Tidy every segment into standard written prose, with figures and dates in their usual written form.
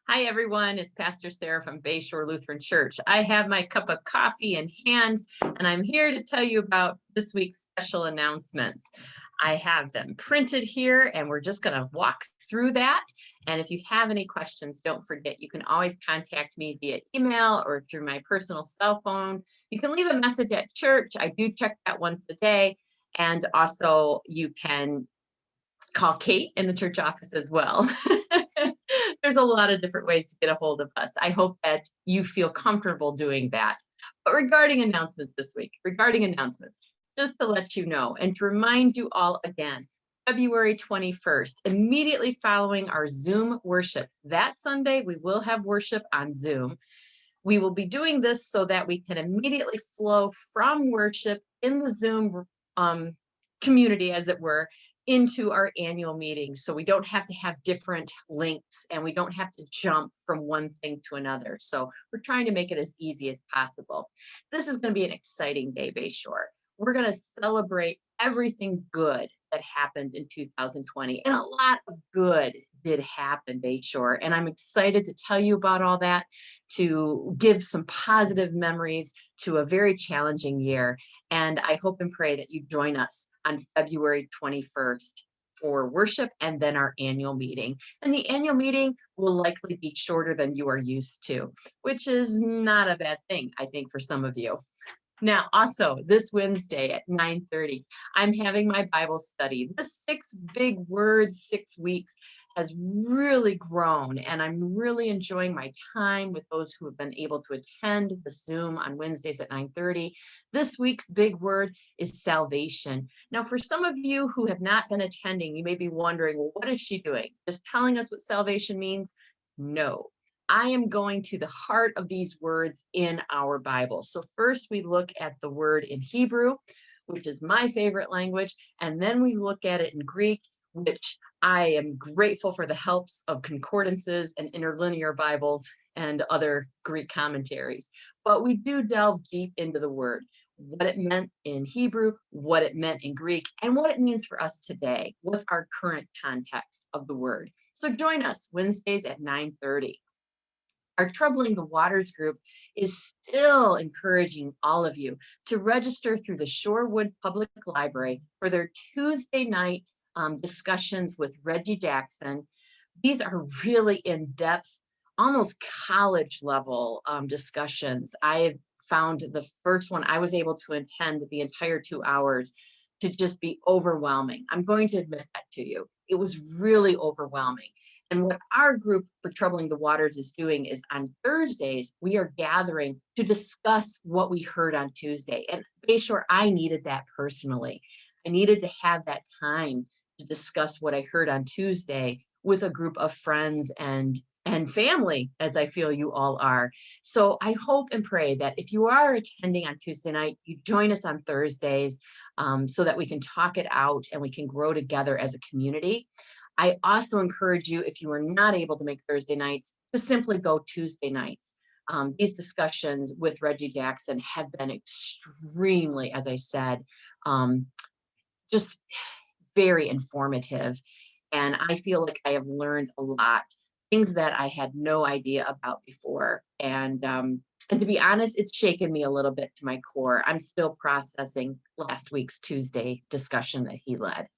Hi, everyone. It's Pastor Sarah from Bayshore Lutheran Church. I have my cup of coffee in hand, and I'm here to tell you about this week's special announcements. I have them printed here, and we're just going to walk through that. And if you have any questions, don't forget, you can always contact me via email or through my personal cell phone. You can leave a message at church. I do check that once a day. And also, you can call Kate in the church office as well. There's a lot of different ways to get a hold of us. I hope that you feel comfortable doing that. But regarding announcements, just to let you know and to remind you all again, February 21st, immediately following our Zoom worship. That Sunday, we will have worship on Zoom. We will be doing this so that we can immediately flow from worship in the Zoom community, as it were, into our annual meeting. So we don't have to have different links and we don't have to jump from one thing to another. So we're trying to make it as easy as possible. This is going to be an exciting day, Bayshore. We're going to celebrate everything good that happened in 2020, and a lot of good did happen, Bayshore. And I'm excited to tell you about all that, to give some positive memories to a very challenging year. And I hope and pray that you join us on February 21st for worship and then our annual meeting. And the annual meeting will likely be shorter than you are used to, which is not a bad thing, I think, for some of you. Now, also this Wednesday at 9:30, I'm having my Bible study. The 6 big words, 6 weeks has really grown, and I'm really enjoying my time with those who have been able to attend the Zoom on Wednesdays at 9:30. This week's big word is salvation. Now, for some of you who have not been attending, you may be wondering, well, what is she doing? Just telling us what salvation means? No. I am going to the heart of these words in our Bible. So first we look at the word in Hebrew, which is my favorite language, and then we look at it in Greek, which I am grateful for the helps of concordances and interlinear Bibles and other Greek commentaries. But we do delve deep into the word, what it meant in Hebrew, what it meant in Greek, and what it means for us today. What's our current context of the word? So join us Wednesdays at 9:30. Our Troubling the Waters group is still encouraging all of you to register through the Shorewood Public Library for their Tuesday night discussions with Reggie Jackson. These are really in-depth, almost college level discussions. I have found the first one I was able to attend the entire 2 hours to just be overwhelming. I'm going to admit that to you. It was really overwhelming. And what our group for Troubling the Waters is doing is on Thursdays, we are gathering to discuss what we heard on Tuesday. And Bayshore, I needed that personally. I needed to have that time to discuss what I heard on Tuesday with a group of friends and family, as I feel you all are. So I hope and pray that if you are attending on Tuesday night, you join us on Thursdays so that we can talk it out and we can grow together as a community. I also encourage you, if you are not able to make Thursday nights, to simply go Tuesday nights. These discussions with Reggie Jackson have been extremely, as I said, just very informative. And I feel like I have learned a lot, things that I had no idea about before. And to be honest, it's shaken me a little bit to my core. I'm still processing last week's Tuesday discussion that he led.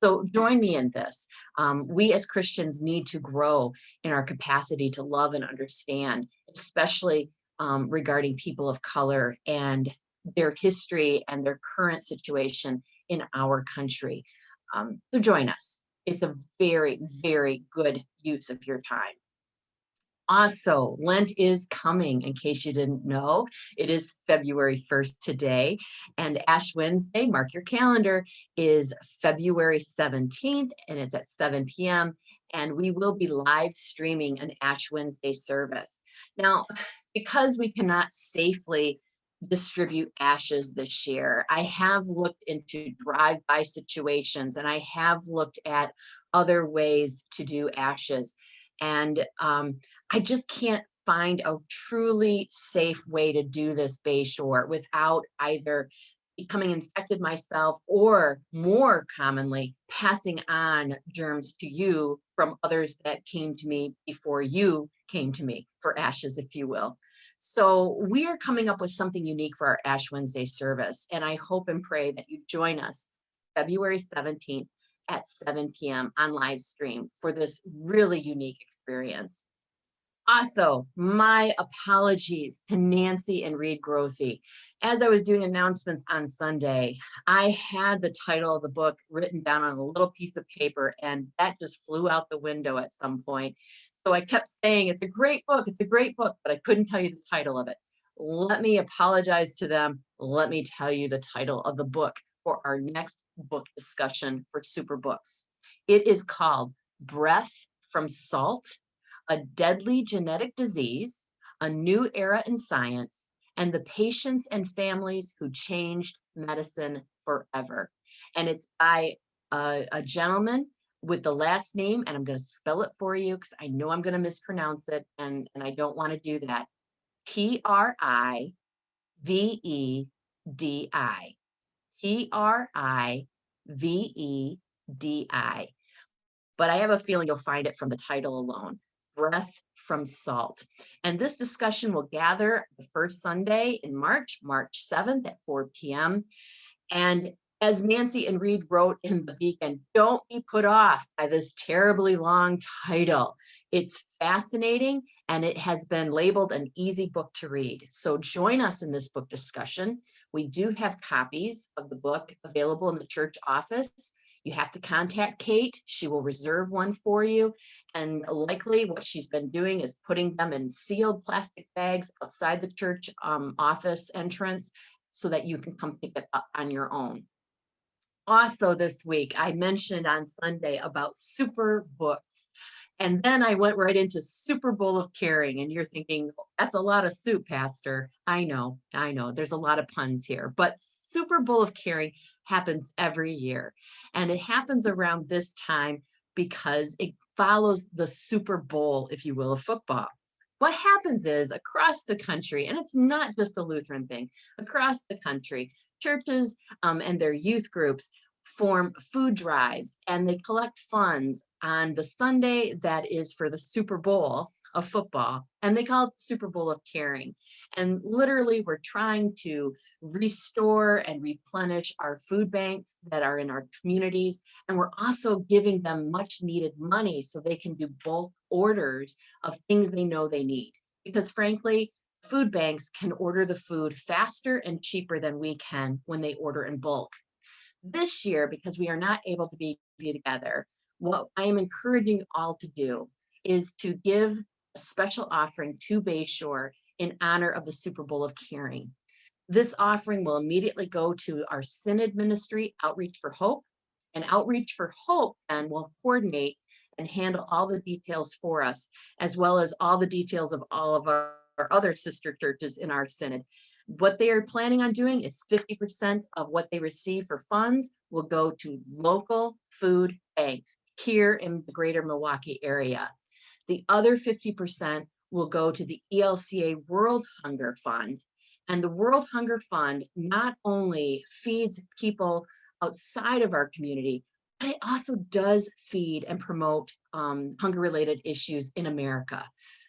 So join me in this. We as Christians need to grow in our capacity to love and understand, especially regarding people of color and their history and their current situation in our country. So join us. It's a very, very good use of your time. Also, Lent is coming, in case you didn't know. It is February 1st today, and Ash Wednesday, mark your calendar, is February 17th, and it's at 7 p.m., and we will be live streaming an Ash Wednesday service. Now, because we cannot safely distribute ashes this year, I have looked into drive-by situations, and I have looked at other ways to do ashes. And I just can't find a truly safe way to do this, Bayshore, without either becoming infected myself, or more commonly, passing on germs to you from others that came to me before you came to me for ashes, if you will. So we are coming up with something unique for our Ash Wednesday service, and I hope and pray that you join us February 17th at 7 p.m. on live stream for this really unique experience. Also, my apologies to Nancy and Reed Grothy. As I was doing announcements on Sunday, I had the title of the book written down on a little piece of paper, and that just flew out the window at some point. So I kept saying, it's a great book, it's a great book, but I couldn't tell you the title of it. Let me apologize to them. Let me tell you the title of the book for our next book discussion for Super Books. It is called Breath from Salt: A Deadly Genetic Disease, A New Era in Science, and the Patients and Families Who Changed Medicine Forever. And it's by a gentleman with the last name, and I'm going to spell it for you because I know I'm going to mispronounce it, and I don't want to do that. Trivedi. Trivedi. But I have a feeling you'll find it from the title alone. Breath from Salt. And this discussion will gather the first Sunday in March, March 7th at 4 p.m. And as Nancy and Reed wrote in the Beacon, don't be put off by this terribly long title. It's fascinating, and it has been labeled an easy book to read. So join us in this book discussion. We do have copies of the book available in the church office. You have to contact Kate. She will reserve one for you. And likely what she's been doing is putting them in sealed plastic bags outside the church office entrance so that you can come pick it up on your own. Also this week, I mentioned on Sunday about super books. And then I went right into Super Bowl of Caring. And you're thinking, that's a lot of soup, Pastor. I know. There's a lot of puns here. But Super Bowl of Caring happens every year. And it happens around this time because it follows the Super Bowl, if you will, of football. What happens is across the country, and it's not just a Lutheran thing, across the country, churches and their youth groups form food drives, and they collect funds on the Sunday that is for the Super Bowl of football, and they call it the Super Bowl of Caring. And literally, we're trying to restore and replenish our food banks that are in our communities, and we're also giving them much needed money so they can do bulk orders of things they know they need. Because frankly, food banks can order the food faster and cheaper than we can when they order in bulk. This year, because we are not able to be together, what I am encouraging all to do is to give a special offering to Bayshore in honor of the Super Bowl of Caring. This offering will immediately go to our Synod ministry, Outreach for Hope, and Outreach for Hope then will coordinate and handle all the details for us, as well as all the details of all of our other sister churches in our Synod. What they are planning on doing is 50% of what they receive for funds will go to local food banks here in the greater Milwaukee area. The other 50% will go to the ELCA World Hunger Fund. And the World Hunger Fund not only feeds people outside of our community, but it also does feed and promote hunger-related issues in America.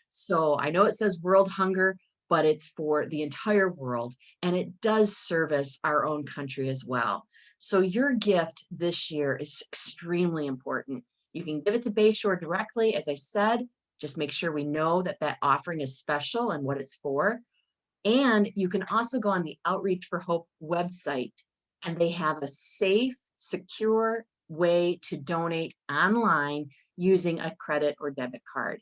So I know it says world hunger, but it's for the entire world, and it does service our own country as well. So your gift this year is extremely important. You can give it to Bayshore directly, as I said. Just make sure we know that that offering is special and what it's for. And you can also go on the Outreach for Hope website, and they have a safe, secure way to donate online using a credit or debit card.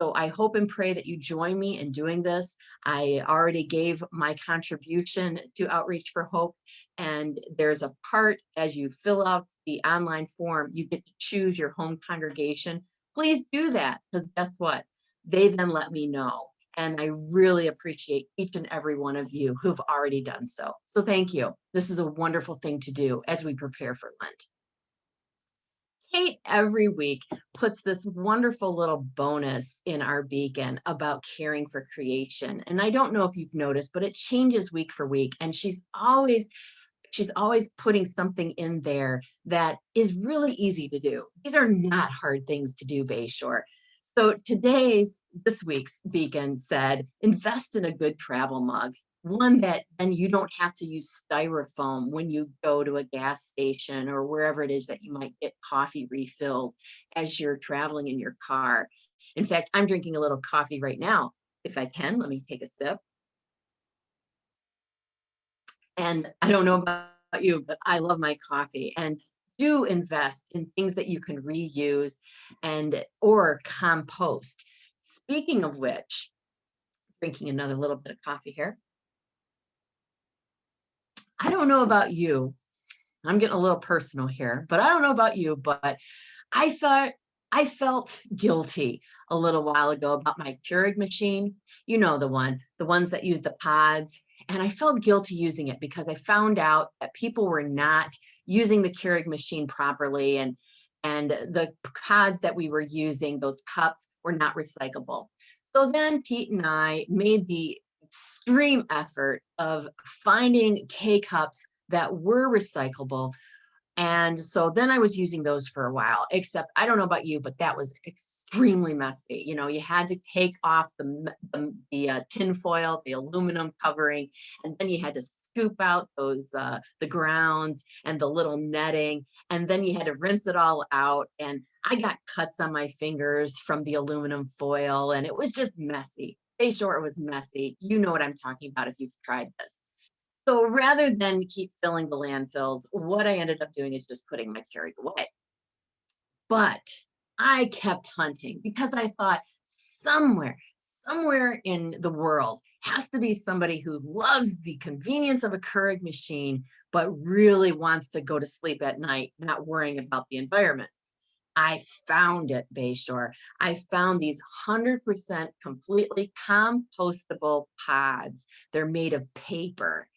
So I hope and pray that you join me in doing this. I already gave my contribution to Outreach for Hope, and there's a part as you fill out the online form, you get to choose your home congregation. Please do that, because guess what? They then let me know. And I really appreciate each and every one of you who've already done so. So thank you. This is a wonderful thing to do as we prepare for Lent. Kate every week puts this wonderful little bonus in our beacon about caring for creation. And I don't know if you've noticed, but it changes week for week. And she's always She's always putting something in there that is really easy to do. These are not hard things to do, Bayshore. So this week's beacon said, invest in a good travel mug, one that then you don't have to use styrofoam when you go to a gas station or wherever it is that you might get coffee refilled as you're traveling in your car. In fact, I'm drinking a little coffee right now. If I can, let me take a sip. And I don't know about you, but I love my coffee. And do invest in things that you can reuse and or compost. Speaking of which, drinking another little bit of coffee here. I don't know about you. I'm getting a little personal here, but I don't know about you, but I felt guilty a little while ago about my Keurig machine. You know, the ones that use the pods. And I felt guilty using it because I found out that people were not using the Keurig machine properly, and the pods that we were using, those cups, were not recyclable. So then Pete and I made the extreme effort of finding K cups that were recyclable, and so then I was using those for a while, except I don't know about you, but that was extremely messy. You know, you had to take off the tin foil, the aluminum covering, and then you had to scoop out the grounds and the little netting, and then you had to rinse it all out. And I got cuts on my fingers from the aluminum foil, and it was just messy. Bay Shore, it was messy. You know what I'm talking about if you've tried this. So rather than keep filling the landfills, what I ended up doing is just putting my Keurig away. But I kept hunting because I thought somewhere in the world has to be somebody who loves the convenience of a Keurig machine, but really wants to go to sleep at night, not worrying about the environment. I found it, Bayshore. I found these 100% completely compostable pods. They're made of paper,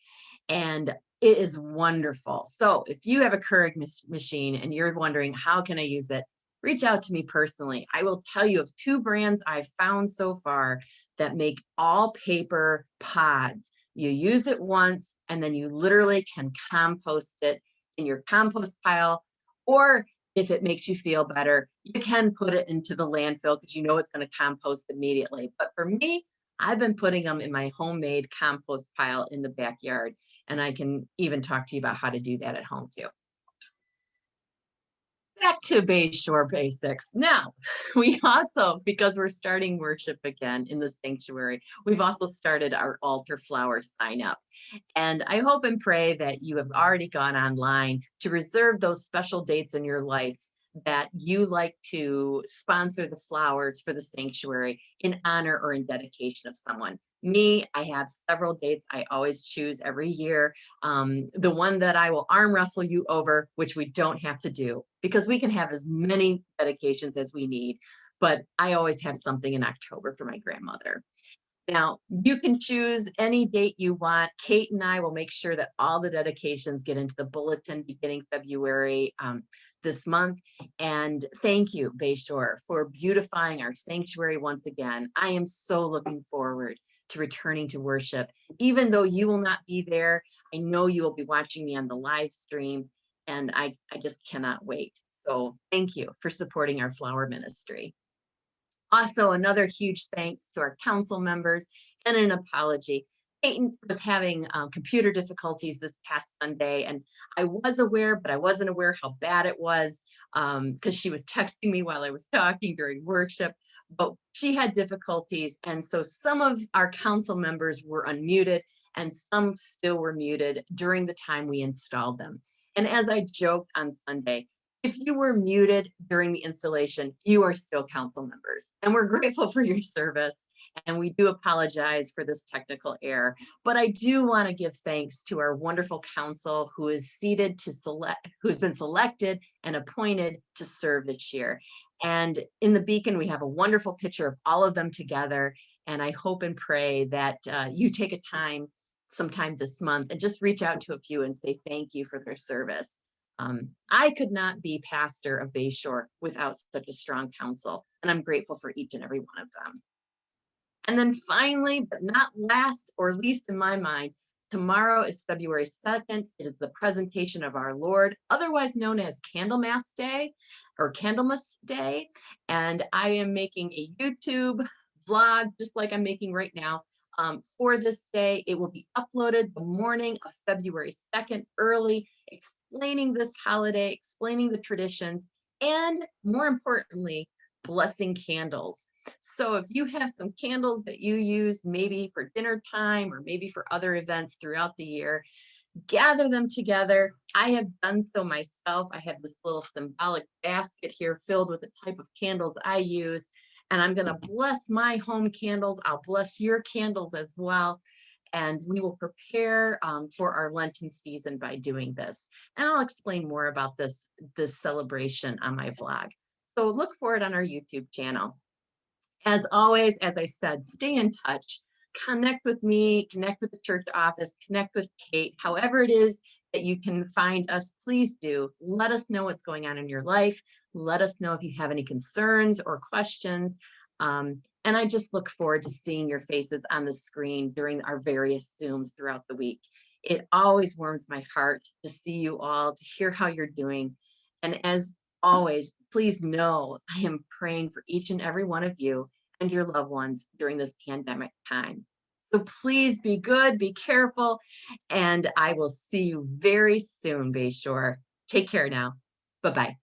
and it is wonderful. So if you have a Keurig machine and you're wondering, how can I use it? Reach out to me personally. I will tell you of two brands I've found so far that make all paper pods. You use it once and then you literally can compost it in your compost pile, or if it makes you feel better, you can put it into the landfill because you know it's going to compost immediately. But for me, I've been putting them in my homemade compost pile in the backyard. And I can even talk to you about how to do that at home too. Back to Bayshore basics. Now, we also, because we're starting worship again in the sanctuary, we've also started our altar flower sign up. And I hope and pray that you have already gone online to reserve those special dates in your life that you like to sponsor the flowers for the sanctuary in honor or in dedication of someone. Me, I have several dates I always choose every year. The one that I will arm wrestle you over, which we don't have to do because we can have as many dedications as we need. But I always have something in October for my grandmother. Now, you can choose any date you want. Kate and I will make sure that all the dedications get into the bulletin beginning February this month. And thank you, Bayshore, for beautifying our sanctuary once again. I am so looking forward to returning to worship. Even though you will not be there, I know you will be watching me on the live stream, and I just cannot wait. So thank you for supporting our flower ministry. Also, another huge thanks to our council members and an apology. Peyton was having computer difficulties this past Sunday, and I was aware, but I wasn't aware how bad it was because she was texting me while I was talking during worship. But she had difficulties, and so some of our council members were unmuted, and some still were muted during the time we installed them. And as I joked on Sunday, if you were muted during the installation, you are still council members. And we're grateful for your service. And we do apologize for this technical error. But I do want to give thanks to our wonderful council who is seated to select, who's been selected and appointed to serve this year. And in the beacon, we have a wonderful picture of all of them together. And I hope and pray that you take a time sometime this month and just reach out to a few and say thank you for their service. I could not be pastor of Bayshore without such a strong council, and I'm grateful for each and every one of them. And then finally, but not last or least in my mind, Tomorrow is February 2nd. It is the presentation of our Lord, otherwise known as Candlemas Day or Candlemas Day. And I am making a YouTube vlog, just like I'm making right now, for this day. It will be uploaded the morning of February 2nd, early, explaining this holiday, explaining the traditions, and more importantly, blessing candles. So if you have some candles that you use maybe for dinner time or maybe for other events throughout the year, gather them together. I have done so myself. I have this little symbolic basket here filled with the type of candles I use, and I'm going to bless my home candles. I'll bless your candles as well. And we will prepare for our Lenten season by doing this. And I'll explain more about this celebration on my vlog. So look for it on our YouTube channel. As always, as I said, stay in touch, connect with me, connect with the church office, connect with Kate, however it is that you can find us, please do. Let us know what's going on in your life. Let us know if you have any concerns or questions. And I just look forward to seeing your faces on the screen during our various Zooms throughout the week. It always warms my heart to see you all, to hear how you're doing. And as always, please know I am praying for each and every one of you and your loved ones during this pandemic time. So please be good, be careful, and I will see you very soon, Bayshore. Take care now. Bye-bye.